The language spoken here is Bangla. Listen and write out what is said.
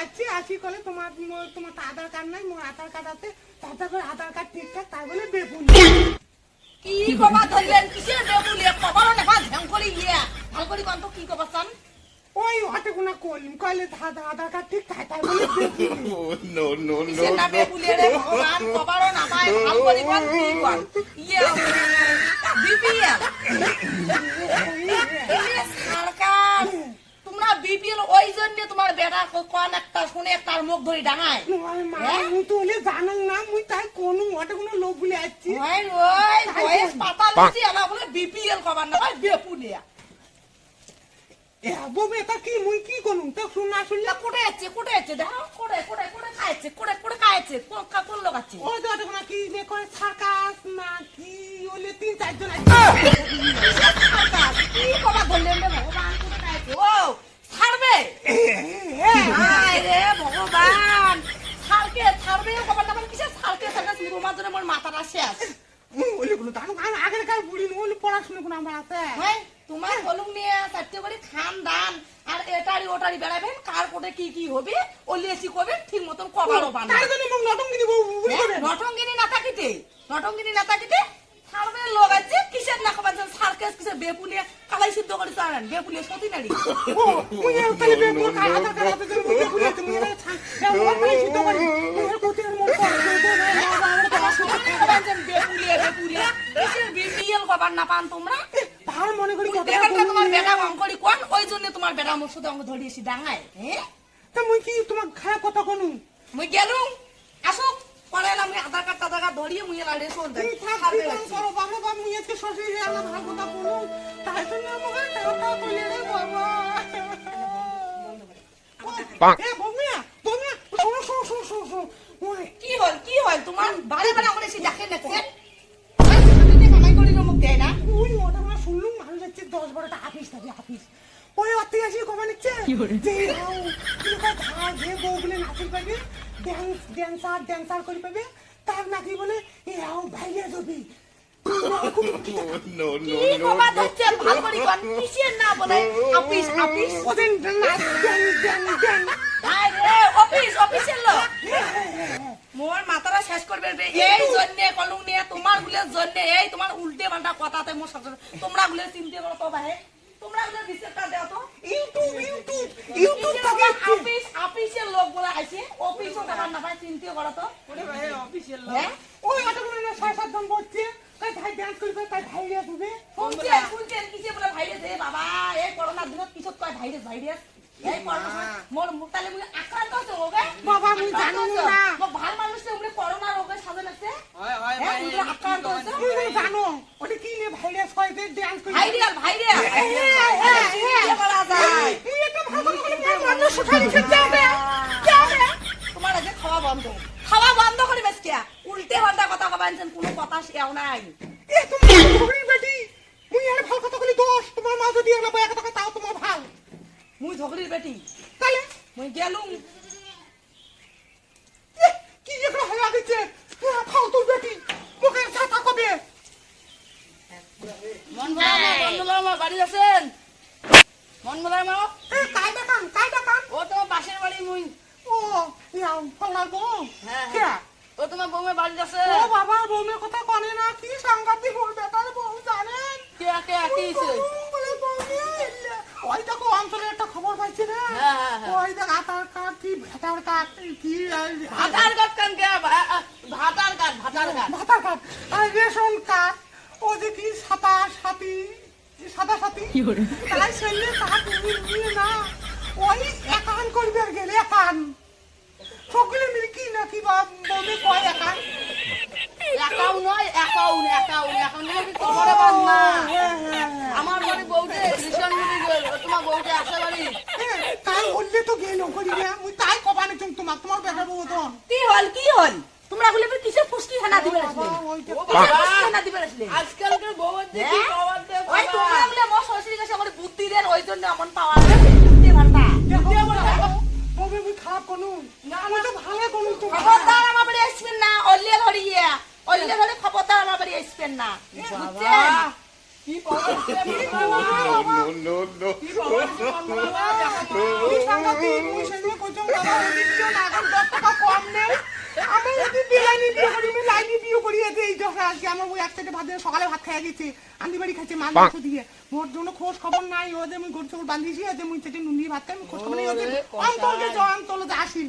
আসছি আসি কলে তোমার তোমার তো আধার কার্ড নাই, মোর আধার কার্ড আছে, তাতে করে আধার কার্ড ঠিকঠাক, তাই বলে বেপুন কি কবা ধরলেন কিসে বেবুলিয়ে কবার না বা ঝং করে ইয়া ভাল করে কোন তো কি কবা চান ওই হটে কোনা কইম কলে আধার কার্ড ঠিক তাই বলে বেপুন No, no, কিসে না বেবুলিয়ে রে ভগবান কবার না ভাই ভাল করে কোন কি কোন ইয়া বিপিএল ইয়ে সরকার তোমরা বিপিএল ওই জন্য তোমার বেটা কোন একটা শুনে একটার মুখ ধরে ডাঙায় মুই তো হলে জানো না, মুই তাই কোনো হটে কোনো লোক বলে আসছি ওই ওই বয়স পাতা লুচি আলা বলে বিপিএল কবার না ভাই বেপুলিয়া বউমে তা কি মুই কি করুম তো শুনা শুনলে কোটে আছে দেখো কোটে খাইছে কোন লোক আছে ওই তো হটে কোনা কি নে করে সার্কাস না কি ওলে 3-4 জন আছে কি কবা ধরলেন রে ভগবান কোটে খাইছে ও ছাড়বে হায় রে ভগবান ছাড়বে কবা না কিসে ছাড়কে তোমার জন্য আমার মাথাটা শেষ ওলে কোনো জানো আমি আগের কাল বুড়ি ওলে পড়াশোনা কোনো আমার আছে হ্যাঁ তোমার হলুম নিয়ে চারটে করে খান দান আর এটারি ওটারি বেড়াবেন কার কোটে কি কি হবে ওলিয়েছি কবে ঠিক মতন কবারও বানা তার জন্য মোক নটঙ্গিনী বউ বুড়ি করে নটঙ্গিনী না থাকিতে ছাড়বে লোক আছে কিসের না কবার সার্কেস কিসের বেপুলিয়ে কালাই সিদ্ধ করে চান বেপুলিয়ে সতী নারী ও মুই এর তালে বে মোর আধার কার্ড আছে মুই বুড়ি আছে মুই এর ছান মোর কালাই সিদ্ধ করি মোর কোতে মোর বেপুলিয়ে কিসের বিপিএল কবার না পান তোমরা তার মনে করি কথা দেখাটা তোমার বেটা অঙ্করি কোন ওই জন্য তোমার বেটা মোর সাথে অঙ্ক ধরিয়েছি ডাঙায় হ্যাঁ তা মুই কি তোমার খারাপ কথা কোনু মুই গেলুম আসুক পরে আমি আধার কার্ড ধরিয়ে মুই লাড়ে চল যাই তুমি থাকবি করো বাবা বাবা মুই আজকে শ্বশুরে আল্লাহ ভালো কথা বলো তাই জন্য আমাকে টাকা কইলে রে বাবা এ বমিয়া শোনো ওই কি হল তোমার বারে আমার এসে দেখে নেছেন কামাই করি মুখ দেয় না ওই ওটা আমরা শুনলুম মানুষ যাচ্ছে 10-12টা অফিস থাকে অফিস ওই অতি আসি কমা নিচ্ছে যে হাও কি কথা যে বউ বলে নাচি পাবে ড্যান্সার করে পাবে তার নাকি বলে এ হাও ভাইয়া যাবি no, কি no, কবা no. ধরছে ভাল করি কোন কিসের না বলে অফিস ওদিন নাচ ড্যান আরে অফিসের লোক মোর মাথাটা শেষ করবে রে এই জন্য কলুম নিয়ে তোমার গুলের জন্য এই তোমার উল্টে পাল্টা কথাতে মোর সাথে তোমরা গুলে চিন্তা করো তো ভাই তোমরা গুলে রিসেপ্টটা দাও তো ইউটিউব থেকে অফিসের লোক বলে আইছে অফিসও তোমার না ভাই চিন্তা করো তো ওরে ভাই অফিসের লোক ওই অটো করে না 6-7 জন বসছে তাই ভাই ডান্স করবে তাই ভাইরাস হবে শুনছেন কিসে বলে ভাইরাস রে বাবা এই করোনার দিনত কিছত কয় ভাইরাস এই করোনা মোর মুতালে মুই আক্রান্ত হচ্ছে ওকে বাবা মুই জানো না ও ভাল মানুষে উমরে করোনা রোগে সাজে লাগছে হয় ভাই আক্রান্ত হচ্ছে তুই জানো ওটা কি নে ভাইরাস কয় যে ডান্স করে ভাইরাল এ বলা যায় তুই একটা ভালো করে মানুষ সুঠালি খেতে হবে তোমার আজ খাওয়া বন্ধ করে বেসকিয়া উল্টে পাল্টা কথা কবাইছেন কোনো কথা শেয়াও নাই এ তুমি ধরি বেটি মুই আর ভালো কথা কইলি দোষ তোমার মা যদি আমরা বয়া কথা তাও তোমার ভাল মুই ঝগড়ির বেটি তাইলে মুই গেলুম কি এগুলো হয়ে গেছে ফালতু বেটি মুখে ছাতা কবে মন বলা বাড়ি আছেন মন বলা মা কাই দেখান ও তোমার পাশের বাড়ি মুই ও ইয়াও ফলার বউ হ্যাঁ কে ও তোমার বউমে বাড়ি আছে ও বাবা বউমের কথা কনে না কি সাংঘাতিক বউ বেটার বউ জানেন কে হইছে ওই দেখো অঞ্চলে একটা খবর পাইছি না হ্যাঁ। ওই দেখ আধার কার্ড কি ভোটার কার্ড কি ভাতার কার্ড কান কে ভাতার কার্ড আর রেশন কার্ড ও যে কি সাথী তাই ছেলে কার্ড নিয়ে না ওই একান করবে আর গেলে একান সকলে মিলে কি না কি বলে কয় একান অ্যাকাউন্ট খবরে পান না আমার বাড়ি বউটে রিসেন্ট তোমার বউটে আসে বাড়ি তাই বললে তো গেল করি রে মুই তাই কবানে তোমার বেটার বউ তো কি হল তোমরা গুলো কিসের ফুসকি খানা দিবে আসলে খানা দিবে আসলে আজকালকার বউয়ের দেখি খাওয়াতে ওই তোমরা গুলো মোর শ্বশুরের কাছে আমার বুদ্ধি দেন ওই জন্য এমন পাওয়া যায় বুদ্ধি ভালটা বউবে মুই খারাপ কোন না আমি তো ভালো কোন তো খবরদার আমার বাড়ি আসবেন না অল্লে ধরে খবরদার আমার বাড়ি আসবেন না বাবা কি পাওয়া যাচ্ছে বাবা? কি পাওয়া যাচ্ছে বাবা? কি সাংঘাতি, মুই সেদিন কইছং বাবা ওদিক দিও না, এখন 10 টাকা কম নেই। আমি যদি বিলাইনি বিয়ে করি, আমি লাইনি বিয়ে করি, এতে এই দশা আজকে আমার ওই এক সাইডে ভাত দিয়ে সকালে ভাত খাইয়া গেছে, আন্দি বাড়ি খাইছে মাছ মাংস দিয়ে। মোর জন্য খোঁজ খবর নাই, ওদের মুই গরু ছাগল বান্ধিছি, এতে মুই সেদিন নুন দিয়ে ভাত খাই, মুই খোঁজ খবর নেই, ওদের অন্তর্কে যাও, অন্তর্কে আসি।